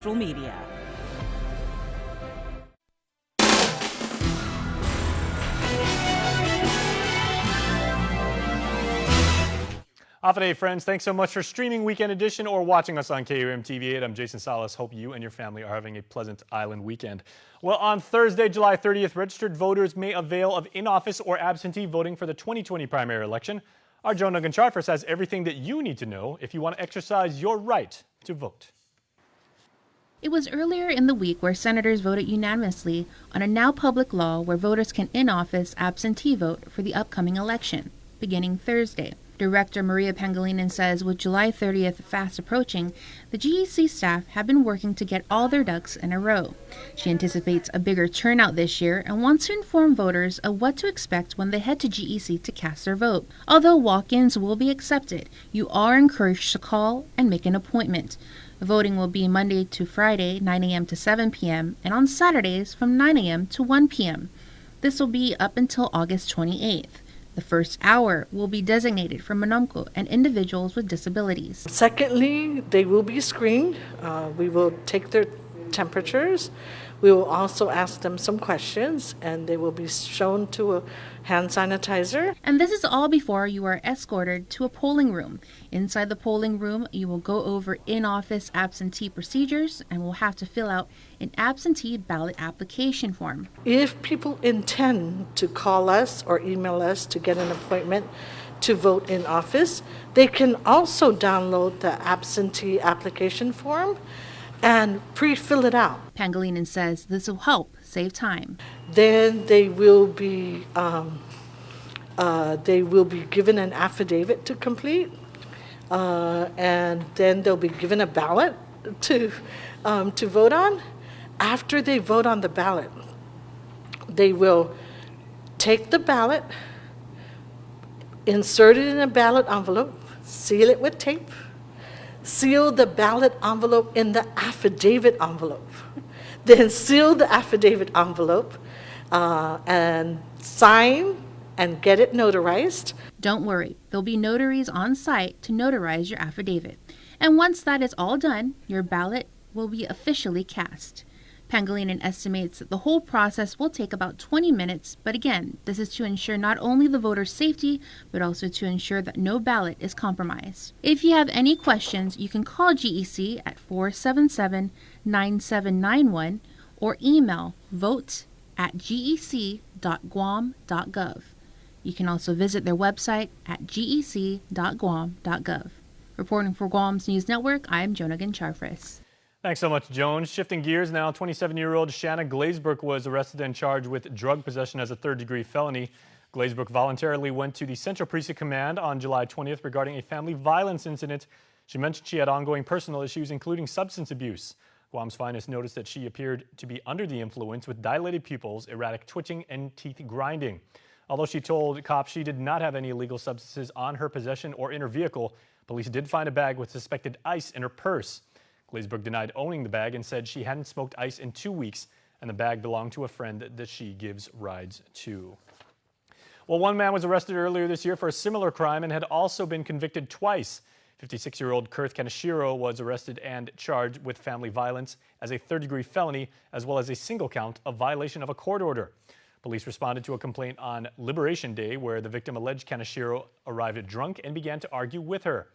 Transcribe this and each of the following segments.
social media. Off a day, friends. Thanks so much for streaming Weekend Edition or watching us on KUAM TV 8. I'm Jason Salas. Hope you and your family are having a pleasant island weekend. Well, on Thursday, July 30th, registered voters may avail of in-office or absentee voting for the 2020 primary election. Our Joe Nugent-Charfus has everything that you need to know if you want to exercise your right to vote. It was earlier in the week where senators voted unanimously on a now public law where voters can in-office absentee vote for the upcoming election, beginning Thursday. Director Maria Pangilinan says with July 30th fast approaching, the GEC staff have been working to get all their ducks in a row. She anticipates a bigger turnout this year and wants to inform voters of what to expect when they head to GEC to cast their vote. Although walk-ins will be accepted, you are encouraged to call and make an appointment. Voting will be Monday to Friday, 9 a.m. to 7 p.m., and on Saturdays from 9 a.m. to 1 p.m. This will be up until August 28th. The first hour will be designated for Manumco and individuals with disabilities. Secondly, they will be screened. We will take their temperatures. We will also ask them some questions, and they will be shown to a hand sanitizer. And this is all before you are escorted to a polling room. Inside the polling room, you will go over in-office absentee procedures and will have to fill out an absentee ballot application form. If people intend to call us or email us to get an appointment to vote in office, they can also download the absentee application form and pre-fill it out. Pangilinan says this will help save time. Then they will be given an affidavit to complete, and then they'll be given a ballot to vote on. After they vote on the ballot, they will take the ballot, insert it in a ballot envelope, seal it with tape, seal the ballot envelope in the affidavit envelope, then seal the affidavit envelope and sign and get it notarized. Don't worry, there'll be notaries on site to notarize your affidavit. And once that is all done, your ballot will be officially cast. Pangilinan estimates that the whole process will take about 20 minutes, but again, this is to ensure not only the voter's safety, but also to ensure that no ballot is compromised. If you have any questions, you can call GEC at 477-9791 or email vote@gec.guam.gov. You can also visit their website at gec.guam.gov. Reporting for Guam's News Network, I'm Joe Nugent-Charfus. Thanks so much, Joan. Shifting gears now, 27-year-old Shanna Glazebrook was arrested and charged with drug possession as a third-degree felony. Glazebrook voluntarily went to the Central Precinct Command on July 20th regarding a family violence incident. She mentioned she had ongoing personal issues, including substance abuse. Guam's Finest noticed that she appeared to be under the influence with dilated pupils, erratic twitching, and teeth grinding. Although she told cops she did not have any illegal substances on her possession or in her vehicle, police did find a bag with suspected ice in her purse. Glazebrook denied owning the bag and said she hadn't smoked ice in 2 weeks, and the bag belonged to a friend that she gives rides to. Well, one man was arrested earlier this year for a similar crime and had also been convicted twice. 56-year-old Kurth Kaneshiro was arrested and charged with family violence as a third-degree felony, as well as a single count of violation of a court order. Police responded to a complaint on Liberation Day where the victim alleged Kaneshiro arrived drunk and began to argue with her.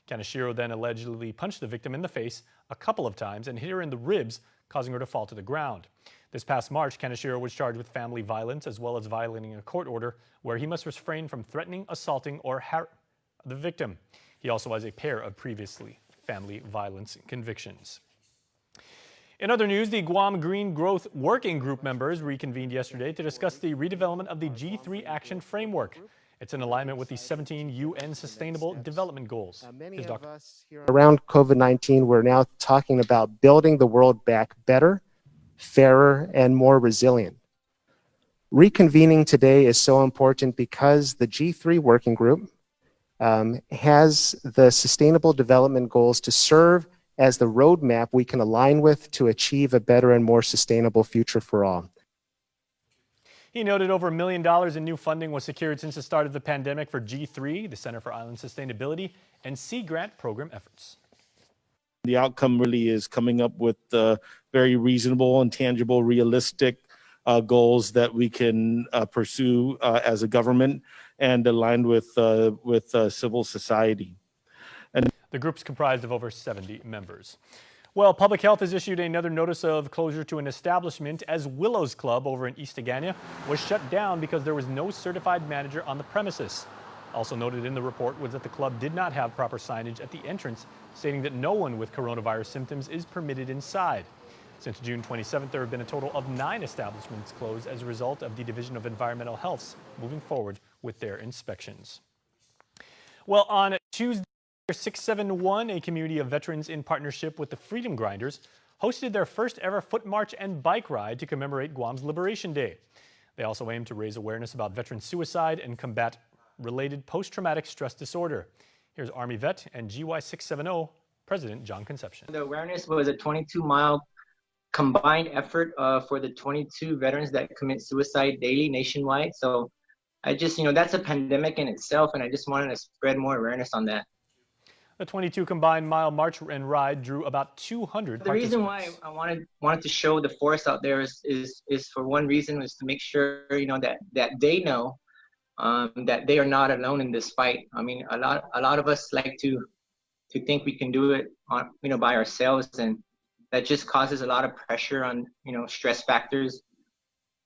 Kaneshiro then allegedly punched the victim in the face a couple of times and hit her in the ribs, causing her to fall to the ground. This past March, Kaneshiro was charged with family violence as well as violating a court order where he must refrain from threatening, assaulting, or the victim. He also has a pair of previously family violence convictions. In other news, the Guam Green Growth Working Group members reconvened yesterday to discuss the redevelopment of the G3 Action Framework. It's in alignment with the 17 UN Sustainable Development Goals. Many of us here around COVID-19, we're now talking about building the world back better, fairer, and more resilient. Reconvening today is so important because the G3 Working Group has the Sustainable Development Goals to serve as the roadmap we can align with to achieve a better and more sustainable future for all. He noted over $1 million in new funding was secured since the start of the pandemic for G3, the Center for Island Sustainability, and Sea Grant program efforts. The outcome really is coming up with very reasonable and tangible, realistic goals that we can pursue as a government and aligned with civil society. The group's comprised of over 70 members. Well, Public Health has issued another notice of closure to an establishment as Willows Club over in East Agana was shut down because there was no certified manager on the premises. Also noted in the report was that the club did not have proper signage at the entrance, stating that no one with coronavirus symptoms is permitted inside. Since June 27th, there have been a total of 9 establishments closed as a result of the Division of Environmental Health's moving forward with their inspections. Well, on Tuesday, 671, a community of veterans in partnership with the Freedom Grinders, hosted their first ever foot march and bike ride to commemorate Guam's Liberation Day. They also aim to raise awareness about veteran suicide and combat related post-traumatic stress disorder. Here's Army vet and GY670 President John Concepcion. The awareness was a 22-mile combined effort for the 22 veterans that commit suicide daily nationwide. So I just, that's a pandemic in itself, and I just wanted to spread more awareness on that. The 22 combined mile march and ride drew about 200 The reason why I wanted to show the force out there is for one reason, was to make sure, that they know that they are not alone in this fight. I mean, a lot of us like to think we can do it on, by ourselves, and that just causes a lot of pressure on, stress factors.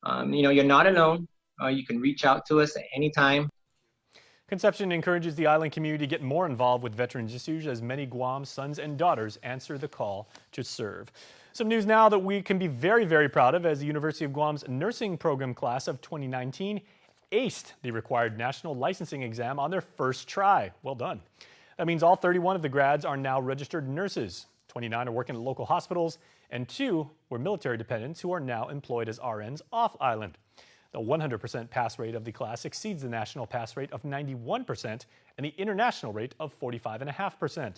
You're not alone. You can reach out to us at any time. Concepcion encourages the island community to get more involved with veterans issues as many Guam sons and daughters answer the call to serve. Some news now that we can be very, very proud of, as the University of Guam's nursing program class of 2019 aced the required national licensing exam on their first try. Well done. That means all 31 of the grads are now registered nurses. 29 are working at local hospitals, and 2 were military dependents who are now employed as RNs off-island. The 100% pass rate of the class exceeds the national pass rate of 91% and the international rate of 45.5%.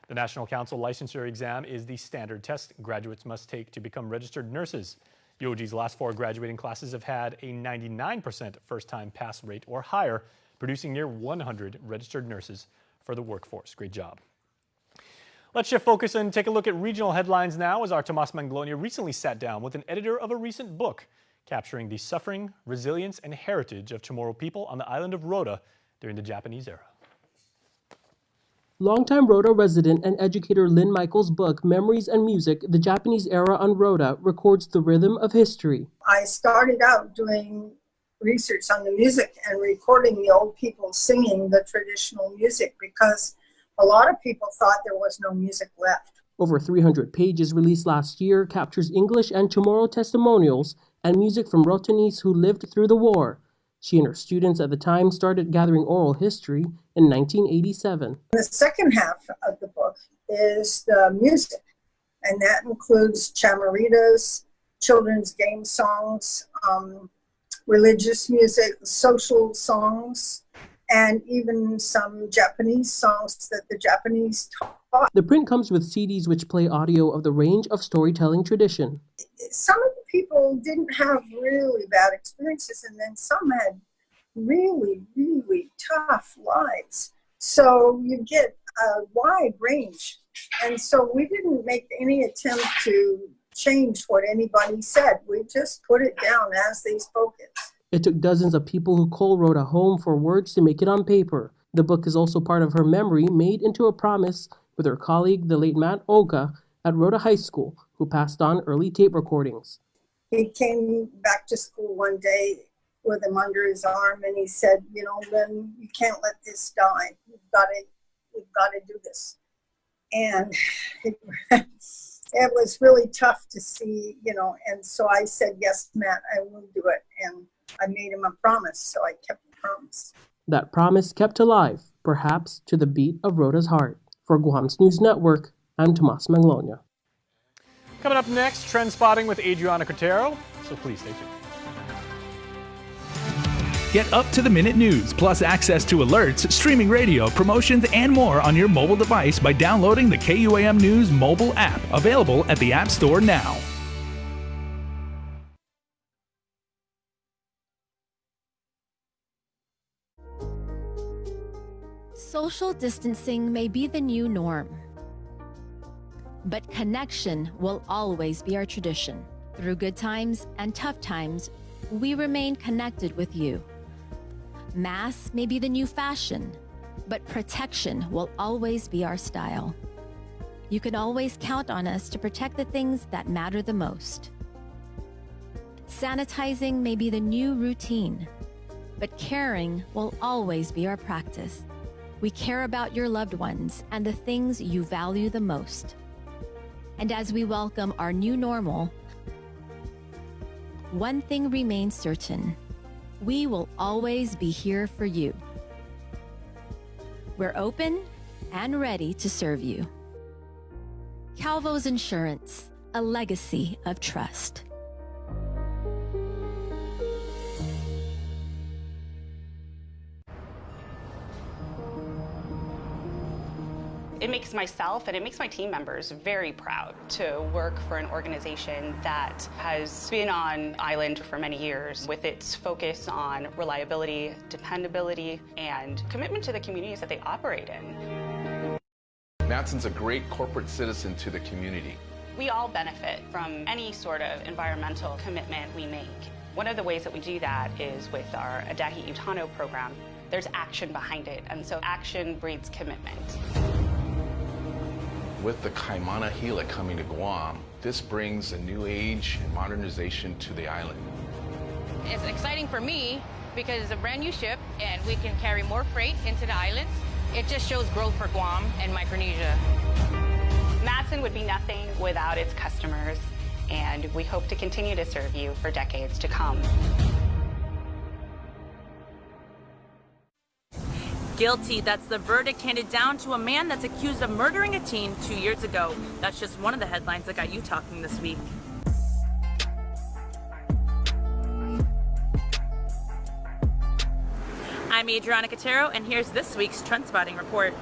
The National Council Licensure Exam is the standard test graduates must take to become registered nurses. UOG's last 4 graduating classes have had a 99% first-time pass rate or higher, producing near 100 registered nurses for the workforce. Great job. Let's shift focus and take a look at regional headlines now, as our Tomas Manglonia recently sat down with an editor of a recent book capturing the suffering, resilience, and heritage of Chamorro people on the island of Rota during the Japanese era. Longtime Rota resident and educator Lynn Michaels' book, Memories and Music, The Japanese Era on Rota, records the rhythm of history. I started out doing research on the music and recording the old people singing the traditional music because a lot of people thought there was no music left. Over 300 pages released last year captures English and Chamorro testimonials and music from Rotanese who lived through the war. She and her students at the time started gathering oral history in 1987. The second half of the book is the music, and that includes chamaritas, children's game songs, religious music, social songs, and even some Japanese songs that the Japanese taught. The print comes with CDs which play audio of the range of storytelling tradition. Some of the people didn't have really bad experiences, and then some had really, really tough lives. So you get a wide range. And so we didn't make any attempt to change what anybody said. We just put it down as they spoke it. It took dozens of people who call Rota home for words to make it on paper. The book is also part of her memory made into a promise with her colleague, the late Matt Olga, at Rota High School, who passed on early tape recordings. He came back to school one day with him under his arm, and he said, Lynn, you can't let this die. We've got to do this. And it was really tough to see, and so I said, yes, Matt, I will do it. And I made him a promise, so I kept the promise. That promise kept alive, perhaps to the beat of Rota's heart. For Guam's News Network, I'm Tomas Manglonia. Coming up next, trend spotting with Adriana Cotero, so please stay tuned. Get up-to-the-minute news, plus access to alerts, streaming radio, promotions, and more on your mobile device by downloading the KUAM News mobile app, available at the App Store now. Social distancing may be the new norm. But connection will always be our tradition. Through good times and tough times, we remain connected with you. Masks may be the new fashion, but protection will always be our style. You can always count on us to protect the things that matter the most. Sanitizing may be the new routine, but caring will always be our practice. We care about your loved ones and the things you value the most. And as we welcome our new normal, one thing remains certain: we will always be here for you. We're open and ready to serve you. Calvo's Insurance, a legacy of trust. It makes myself and it makes my team members very proud to work for an organization that has been on island for many years with its focus on reliability, dependability, and commitment to the communities that they operate in. Matson's a great corporate citizen to the community. We all benefit from any sort of environmental commitment we make. One of the ways that we do that is with our Adahi Utano program. There's action behind it, and so action breeds commitment. With the Kaimana Hila coming to Guam, this brings a new age and modernization to the island. It's exciting for me because it's a brand new ship and we can carry more freight into the islands. It just shows growth for Guam and Micronesia. Matson would be nothing without its customers, and we hope to continue to serve you for decades to come. Guilty. That's the verdict handed down to a man that's accused of murdering a teen 2 years ago. That's just one of the headlines that got you talking this week. I'm Adriana Cotero, and here's this week's Trend Spotting Report.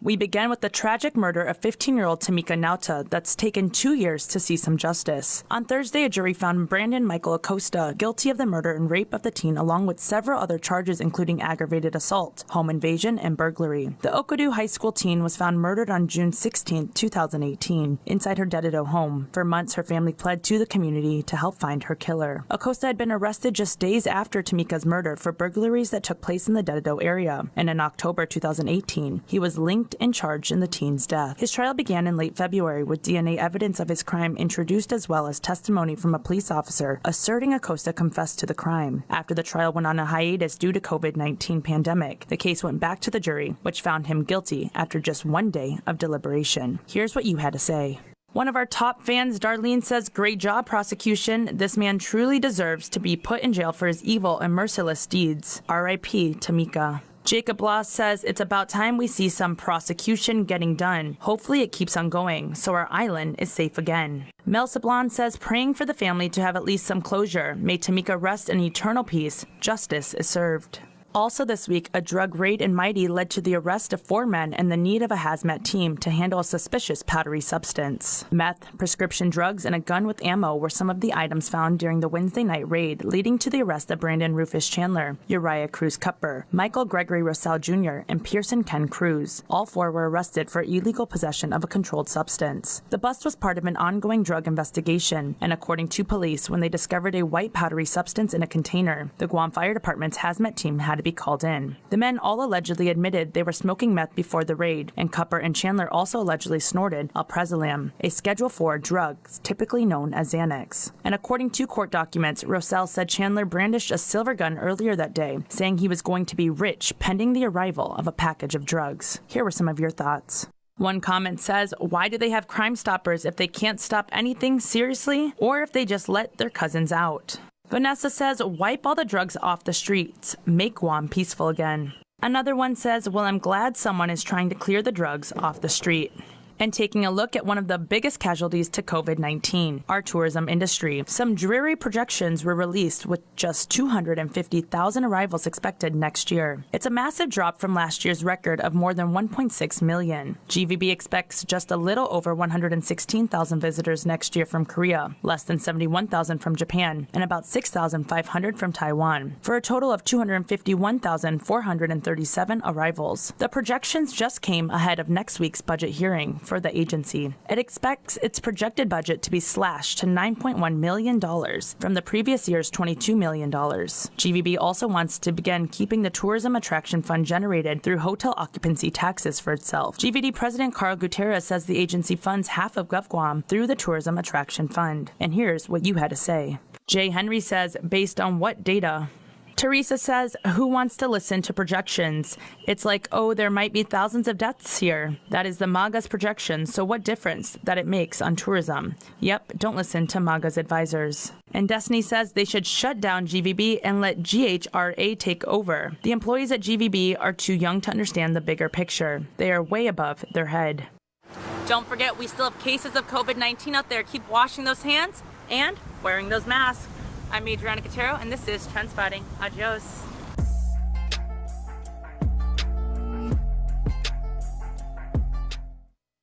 We begin with the tragic murder of 15-year-old Tamika Nauta that's taken 2 years to see some justice. On Thursday, a jury found Brandon Michael Acosta guilty of the murder and rape of the teen, along with several other charges including aggravated assault, home invasion, and burglary. The Okadu High School teen was found murdered on June 16, 2018, inside her Dededo home. For months, her family pled to the community to help find her killer. Acosta had been arrested just days after Tamika's murder for burglaries that took place in the Dededo area, and in October 2018, he was linked and charged in the teen's death. His trial began in late February with DNA evidence of his crime introduced, as well as testimony from a police officer asserting Acosta confessed to the crime. After the trial went on a hiatus due to COVID-19 pandemic, the case went back to the jury, which found him guilty after just 1 day of deliberation. Here's what you had to say. One of our top fans, Darlene, says, "Great job, prosecution. This man truly deserves to be put in jail for his evil and merciless deeds. R.I.P. Tamika." Jacob Loss says, "It's about time we see some prosecution getting done. Hopefully it keeps on going, so our island is safe again." Mel Sablon says, "Praying for the family to have at least some closure. May Tamika rest in eternal peace. Justice is served." Also this week, a drug raid in Mighty led to the arrest of 4 men and the need of a hazmat team to handle a suspicious powdery substance. Meth, prescription drugs, and a gun with ammo were some of the items found during the Wednesday night raid, leading to the arrest of Brandon Rufus Chandler, Uriah Cruz Cupper, Michael Gregory Rosell Jr., and Pearson Ken Cruz. All 4 were arrested for illegal possession of a controlled substance. The bust was part of an ongoing drug investigation, and according to police, when they discovered a white powdery substance in a container, the Guam Fire Department's hazmat team had to be called in. The men all allegedly admitted they were smoking meth before the raid, and Cupper and Chandler also allegedly snorted alprazolam, a Schedule IV drug typically known as Xanax. And according to court documents, Rosell said Chandler brandished a silver gun earlier that day, saying he was going to be rich pending the arrival of a package of drugs. Here were some of your thoughts. One comment says, "Why do they have Crime Stoppers if they can't stop anything seriously, or if they just let their cousins out?" Vanessa says, "Wipe all the drugs off the streets. Make Guam peaceful again." Another one says, "Well, I'm glad someone is trying to clear the drugs off the street." And taking a look at one of the biggest casualties to COVID-19, our tourism industry. Some dreary projections were released with just 250,000 arrivals expected next year. It's a massive drop from last year's record of more than 1.6 million. GVB expects just a little over 116,000 visitors next year from Korea, less than 71,000 from Japan, and about 6,500 from Taiwan, for a total of 251,437 arrivals. The projections just came ahead of next week's budget hearing for for the agency. It expects its projected budget to be slashed to $9.1 million from the previous year's $22 million. GVB also wants to begin keeping the tourism attraction fund generated through hotel occupancy taxes for itself. GVD President Carl Gutierrez says the agency funds half of GovGuam through the tourism attraction fund. And here's what you had to say. Jay Henry says, based on what data? Teresa says, who wants to listen to projections? It's like, oh, there might be thousands of deaths here. That is the MAGA's projection, so what difference that it makes on tourism? Yep, don't listen to MAGA's advisors. And Destiny says they should shut down GVB and let GHRA take over. The employees at GVB are too young to understand the bigger picture. They are way above their head. Don't forget, we still have cases of COVID-19 out there. Keep washing those hands and wearing those masks. I'm Adriana Cotero, and this is Trendspotting. Adios.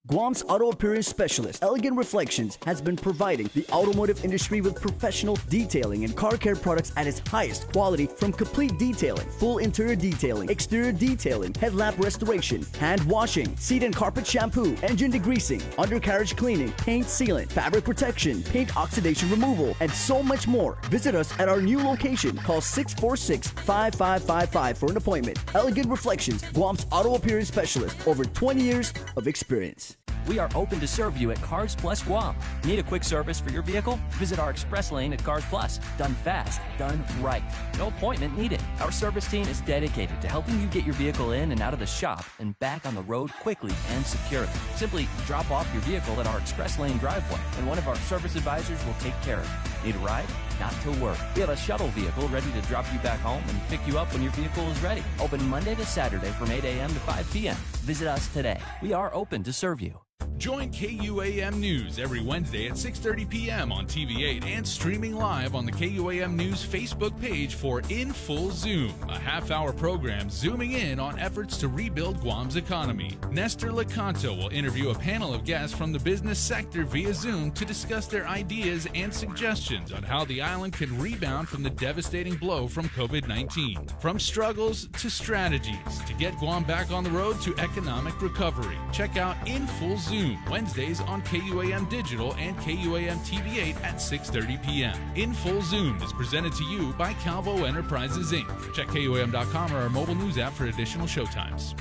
Guam's auto appearance specialist, Elegant Reflections, has been providing the automotive industry with professional detailing and car care products at its highest quality, from complete detailing, full interior detailing, exterior detailing, headlamp restoration, hand washing, seat and carpet shampoo, engine degreasing, undercarriage cleaning, paint sealant, fabric protection, paint oxidation removal, and so much more. Visit us at our new location. Call 646-5555 for an appointment. Elegant Reflections, Guam's auto appearance specialist, over 20 years of experience. We are open to serve you at Cars Plus Guam. Need a quick service for your vehicle? Visit our express lane at Cars Plus. Done fast, done right. No appointment needed. Our service team is dedicated to helping you get your vehicle in and out of the shop and back on the road quickly and securely. Simply drop off your vehicle at our express lane driveway, and one of our service advisors will take care of it. Need a ride? Not to worry. We have a shuttle vehicle ready to drop you back home and pick you up when your vehicle is ready. Open Monday to Saturday from 8 a.m. to 5 p.m. Visit us today. We are open to serve you. Join KUAM News every Wednesday at 6:30 p.m. on TV8 and streaming live on the KUAM News Facebook page for In Full Zoom, a half-hour program zooming in on efforts to rebuild Guam's economy. Nestor Lecanto will interview a panel of guests from the business sector via Zoom to discuss their ideas and suggestions on how the island can rebound from the devastating blow from COVID-19. From struggles to strategies to get Guam back on the road to economic recovery. Check out In Full Zoom Wednesdays on KUAM Digital and KUAM TV8 at 6:30 p.m. In Full Zoom is presented to you by Calvo Enterprises, Inc. Check KUAM.com or our mobile news app for additional showtimes.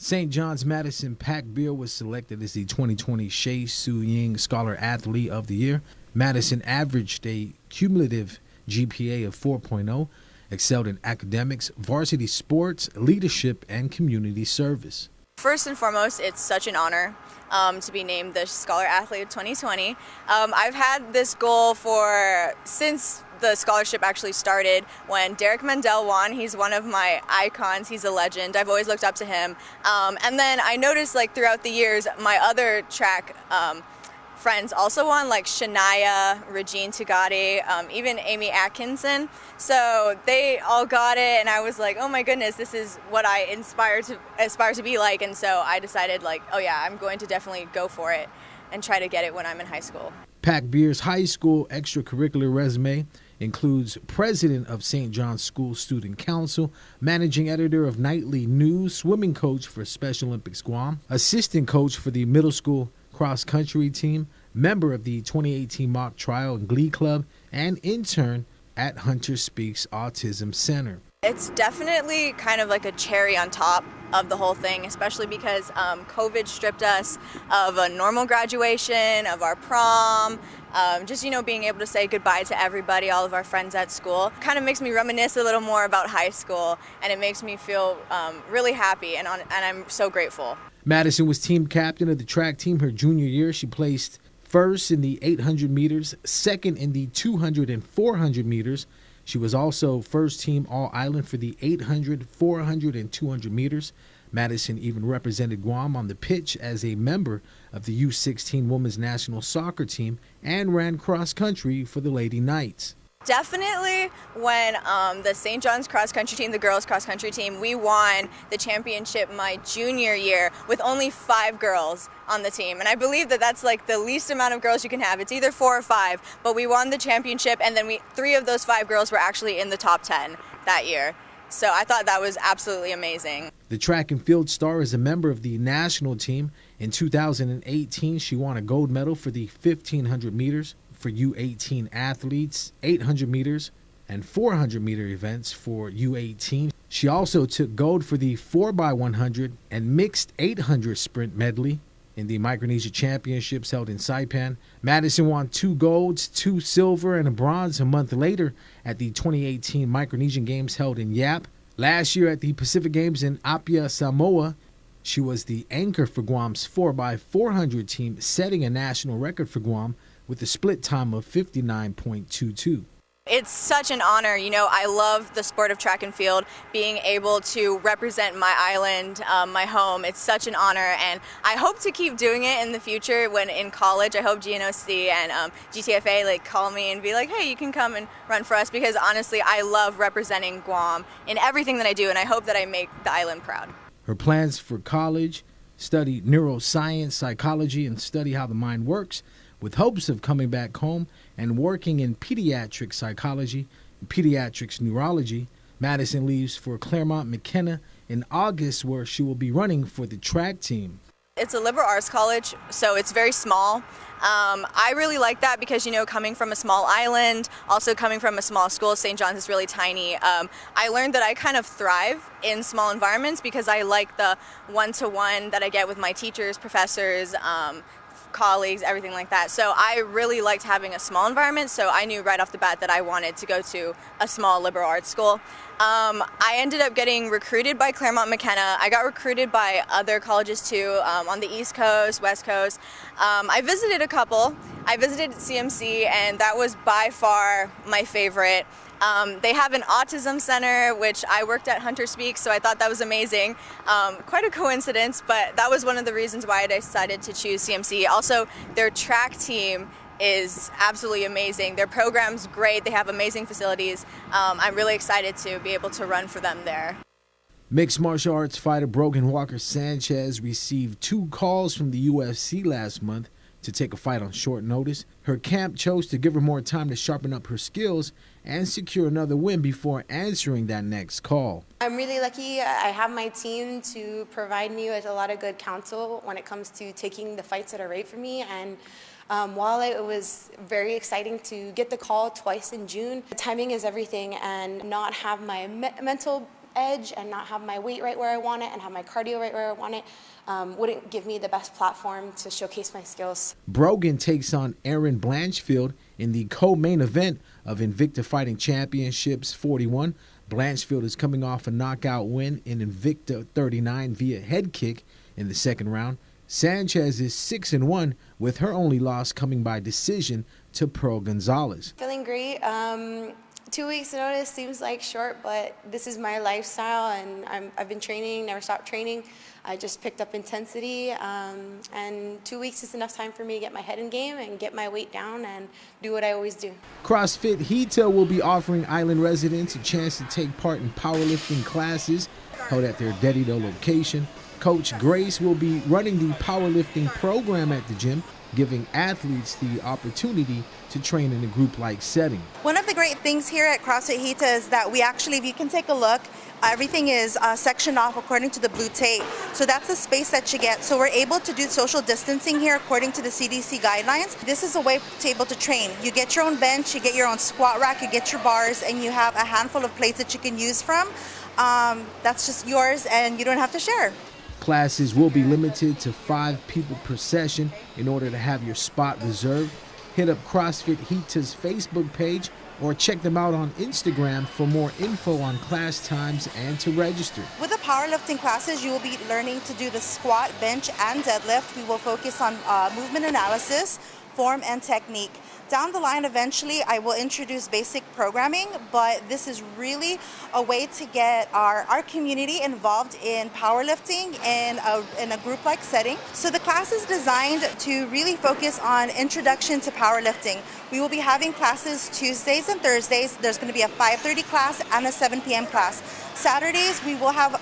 St. John's Madison Pack Beer was selected as the 2020 Shea Su Ying Scholar Athlete of the Year. Madison averaged a cumulative GPA of 4.0, excelled in academics, varsity sports, leadership, and community service. First and foremost, it's such an honor to be named the Scholar Athlete of 2020. I've had this goal since the scholarship actually started, when Derek Mandel won. He's one of my icons. He's a legend. I've always looked up to him. And then I noticed, like, throughout the years, my other track friends also won, like Shania, Regine Tugati, even Amy Atkinson. So they all got it, and I was like, oh my goodness, this is what I aspire to be like. And so I decided, like, oh yeah, I'm going to definitely go for it and try to get it when I'm in high school. Pack Beer's high school extracurricular resume includes president of St. John's School Student Council, managing editor of Nightly News, swimming coach for Special Olympics Guam, assistant coach for the middle school cross-country team, member of the 2018 mock trial and glee club, and intern at Hunter Speaks Autism Center. It's definitely kind of like a cherry on top of the whole thing, especially because COVID stripped us of a normal graduation, of our prom, Just, being able to say goodbye to everybody, all of our friends at school, kind of makes me reminisce a little more about high school, and it makes me feel really happy, and I'm so grateful. Madison was team captain of the track team her junior year. She placed first in the 800 meters, second in the 200 and 400 meters. She was also first team All-Island for the 800, 400, and 200 meters. Madison even represented Guam on the pitch as a member of the U16 women's national soccer team and ran cross country for the Lady Knights. Definitely when the St. John's cross country team, the girls cross country team, we won the championship my junior year with only 5 girls on the team. And I believe that that's like the least amount of girls you can have. It's either 4 or 5, but we won the championship, and then 3 of those 5 girls were actually in the top 10 that year. So I thought that was absolutely amazing. The track and field star is a member of the national team. In 2018, she won a gold medal for the 1,500 meters for U18 athletes, 800 meters, and 400 meter events for U18. She also took gold for the 4x100 and mixed 800 sprint medley in the Micronesia Championships held in Saipan. Madison won 2 golds, 2 silver, and a bronze a month later at the 2018 Micronesian Games held in Yap. Last year at the Pacific Games in Apia, Samoa, she was the anchor for Guam's 4x400 team, setting a national record for Guam with a split time of 59.22. It's such an honor. I love the sport of track and field, being able to represent my island, my home. It's such an honor, and I hope to keep doing it in the future. When in college, I hope GNOC and GTFA call me and be like, hey, you can come and run for us, because honestly, I love representing Guam in everything that I do, and I hope that I make the island proud. Her plans for college: study neuroscience, psychology, and study how the mind works, with hopes of coming back home and working in pediatric psychology and pediatrics neurology. Madison leaves for Claremont McKenna in August, where she will be running for the track team. It's a liberal arts college, so it's very small. I really like that because, coming from a small island, also coming from a small school, St. John's is really tiny. I learned that I kind of thrive in small environments because I like the one-to-one that I get with my teachers, professors, colleagues, everything like that. So I really liked having a small environment, so I knew right off the bat that I wanted to go to a small liberal arts school. I ended up getting recruited by Claremont McKenna. I got recruited by other colleges too, on the East Coast, West Coast. I visited a couple. I visited CMC, and that was by far my favorite. They have an autism center, which I worked at Hunter Speak, so I thought that was amazing. Quite a coincidence, but that was one of the reasons why I decided to choose CMC. Also, their track team is absolutely amazing. Their program's great. They have amazing facilities. I'm really excited to be able to run for them there. Mixed martial arts fighter Brogan Walker-Sanchez received 2 calls from the UFC last month to take a fight on short notice. Her camp chose to give her more time to sharpen up her skills and secure another win before answering that next call. I'm really lucky. I have my team to provide me with a lot of good counsel when it comes to taking the fights that are right for me. And while it was very exciting to get the call twice in June, timing is everything, and not have my mental edge and not have my weight right where I want it and have my cardio right where I want it wouldn't give me the best platform to showcase my skills. Brogan takes on Erin Blanchfield in the co-main event of Invicta Fighting Championships 41. Blanchfield is coming off a knockout win in Invicta 39 via head kick in the second round. Sanchez is 6-1, with her only loss coming by decision to Pearl Gonzalez. Feeling great. 2 weeks notice seems like short, but this is my lifestyle, and I've been training, never stopped training. I just picked up intensity, and 2 weeks is enough time for me to get my head in game and get my weight down and do what I always do. CrossFit Hita will be offering island residents a chance to take part in powerlifting classes held at their Dedido location. Coach Grace will be running the powerlifting program at the gym, giving athletes the opportunity to train in a group-like setting. One of the great things here at CrossFit Hita is that we actually, if you can take a look, everything is sectioned off according to the blue tape. So that's the space that you get. So we're able to do social distancing here according to the CDC guidelines. This is a way to be able to train. You get your own bench, you get your own squat rack, you get your bars, and you have a handful of plates that you can use from. That's just yours, and you don't have to share. Classes will be limited to 5 people per session in order to have your spot reserved. Hit up CrossFit Hita's Facebook page or check them out on Instagram for more info on class times and to register. With the powerlifting classes, you will be learning to do the squat, bench, and deadlift. We will focus on movement analysis, form, and technique. Down the line, eventually, I will introduce basic programming, but this is really a way to get our community involved in powerlifting in a group-like setting. So the class is designed to really focus on introduction to powerlifting. We will be having classes Tuesdays and Thursdays. There's going to be a 5:30 class and a 7 p.m. class. Saturdays, we will have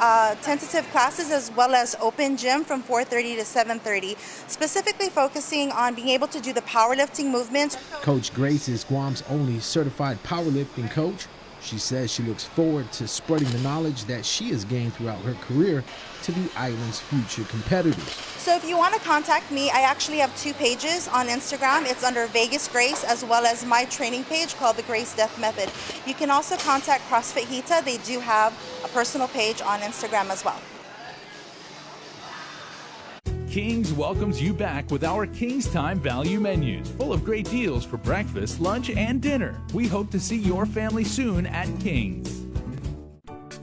tentative classes as well as open gym from 4:30 to 7:30, specifically focusing on being able to do the powerlifting movements. Coach Grace is Guam's only certified powerlifting coach. She says she looks forward to spreading the knowledge that she has gained throughout her career to the island's future competitors. So if you want to contact me, I actually have 2 pages on Instagram. It's under Vegas Grace, as well as my training page called the Grace Death Method. You can also contact CrossFit Hita. They do have a personal page on Instagram as well. King's welcomes you back with our King's Time value menus, full of great deals for breakfast, lunch, and dinner. We hope to see your family soon at King's.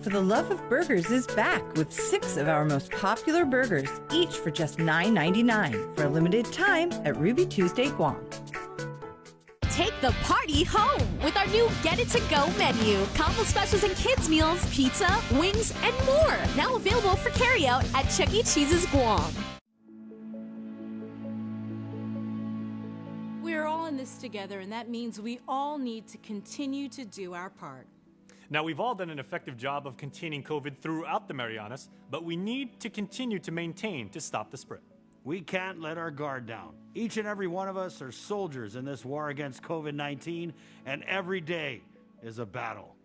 For the Love of Burgers is back with 6 of our most popular burgers, each for just $9.99 for a limited time at Ruby Tuesday Guam. Take the party home with our new Get It To Go menu. Combo specials and kids meals, pizza, wings, and more. Now available for carryout at Chuck E. Cheese's Guam. We're all in this together, and that means we all need to continue to do our part. Now, we've all done an effective job of containing COVID throughout the Marianas, but we need to continue to maintain to stop the spread. We can't let our guard down. Each and every one of us are soldiers in this war against COVID-19, and every day is a battle.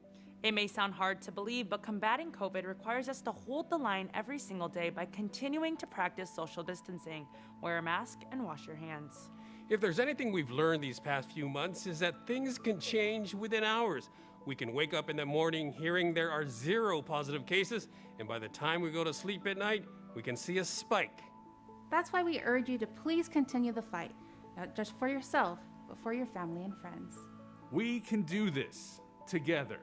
It may sound hard to believe, but combating COVID requires us to hold the line every single day by continuing to practice social distancing, wear a mask, and wash your hands. If there's anything we've learned these past few months is that things can change within hours. We can wake up in the morning hearing there are 0 positive cases, and by the time we go to sleep at night, we can see a spike. That's why we urge you to please continue the fight, not just for yourself, but for your family and friends. We can do this together.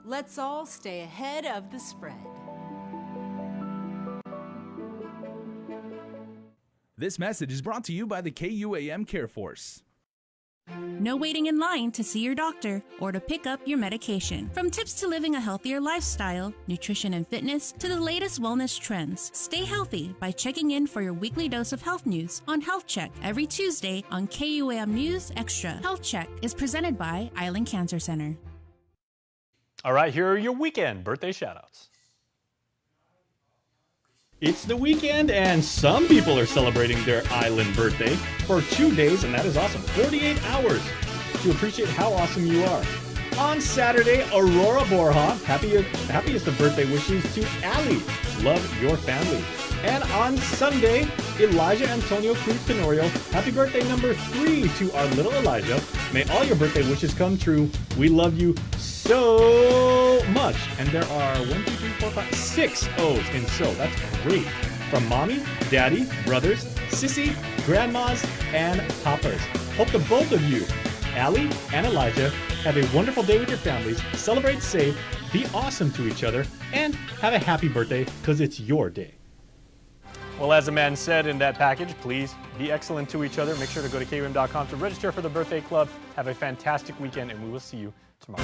Let's all stay ahead of the spread. This message is brought to you by the KUAM Care Force. No waiting in line to see your doctor or to pick up your medication. From tips to living a healthier lifestyle, nutrition and fitness, to the latest wellness trends. Stay healthy by checking in for your weekly dose of health news on Health Check every Tuesday on KUAM News Extra. Health Check is presented by Island Cancer Center. All right, here are your weekend birthday shoutouts. It's the weekend, and some people are celebrating their island birthday for 2 days, and that is awesome. 48 hours to appreciate how awesome you are. On Saturday, Aurora Borja, happiest of birthday wishes to Allie. Love your family. And on Sunday, Elijah Antonio Cruz Tenorio, happy birthday number 3 to our little Elijah. May all your birthday wishes come true. We love you so much. And there are 6 O's in so. That's great. From mommy, daddy, brothers, sissy, grandmas, and poppers. Hope the both of you, Allie and Elijah, have a wonderful day with your families. Celebrate safe, be awesome to each other, and have a happy birthday because it's your day. Well, as the man said in that package, please be excellent to each other. Make sure to go to KUAM.com to register for the birthday club. Have a fantastic weekend, and we will see you tomorrow.